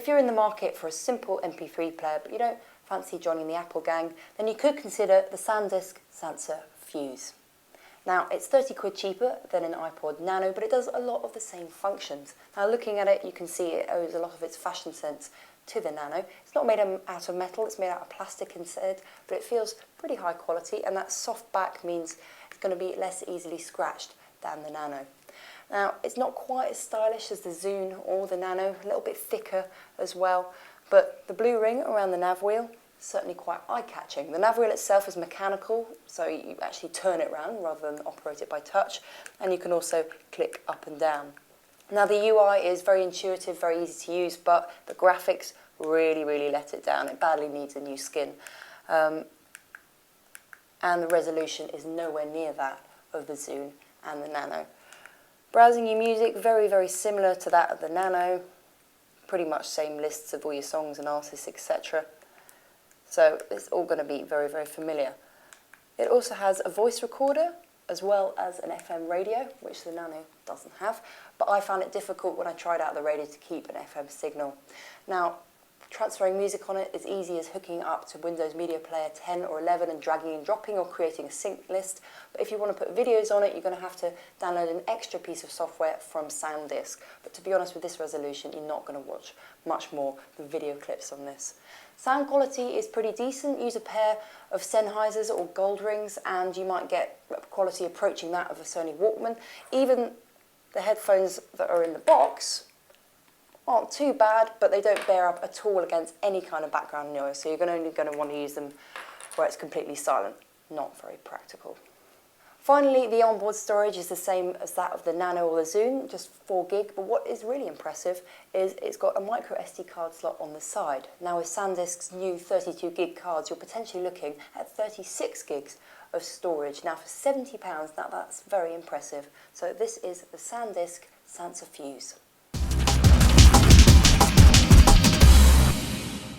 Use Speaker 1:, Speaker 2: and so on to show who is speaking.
Speaker 1: if you're in the market for a simple MP3 player but you don't fancy joining the Apple gang, then you could consider the SanDisk Sansa Fuze. Now, it's 30 quid cheaper than an iPod Nano, but it does a lot of the same functions. Now, looking at it, you can see it owes a lot of its fashion sense to the Nano. It's not made out of metal, it's made out of plastic instead, but it feels pretty high quality, and that soft back means it's going to be less easily scratched than the Nano. Now, it's not quite as stylish as the Zune or the Nano, a little bit thicker as well, but the blue ring around the nav wheel, certainly quite eye-catching. The nav wheel itself is mechanical, so you actually turn it around rather than operate it by touch, and you can also click up and down. Now, the UI is very intuitive, very easy to use, but the graphics really let it down. It badly needs a new skin. And the resolution is nowhere near that of the Zune and the Nano. Browsing your music, very similar to that of the Nano. Pretty much same lists of all your songs and artists, etc. So it's all going to be very familiar. It also has a voice recorder as well as an FM radio, which the Nano doesn't have. But I found it difficult when I tried out the radio to keep an FM signal. Now, transferring music on it is easy as hooking up to Windows Media Player 10 or 11 and dragging and dropping or creating a sync list. But if you want to put videos on it, you're going to have to download an extra piece of software from SanDisk. But to be honest, with this resolution, you're not going to watch much more than video clips on this. Sound quality is pretty decent. Use a pair of Sennheisers or gold rings and you might get quality approaching that of a Sony Walkman. Even the headphones that are in the box aren't too bad, but they don't bear up at all against any kind of background noise, so you're only going to want to use them where it's completely silent. Not very practical. Finally, the onboard storage is the same as that of the Nano or the Zune, just 4 gig, but what is really impressive is it's got a micro SD card slot on the side. Now with SanDisk's new 32 gig cards, you're potentially looking at 36 gigs of storage. Now for £70, that's very impressive. So this is the SanDisk Sansa Fuze.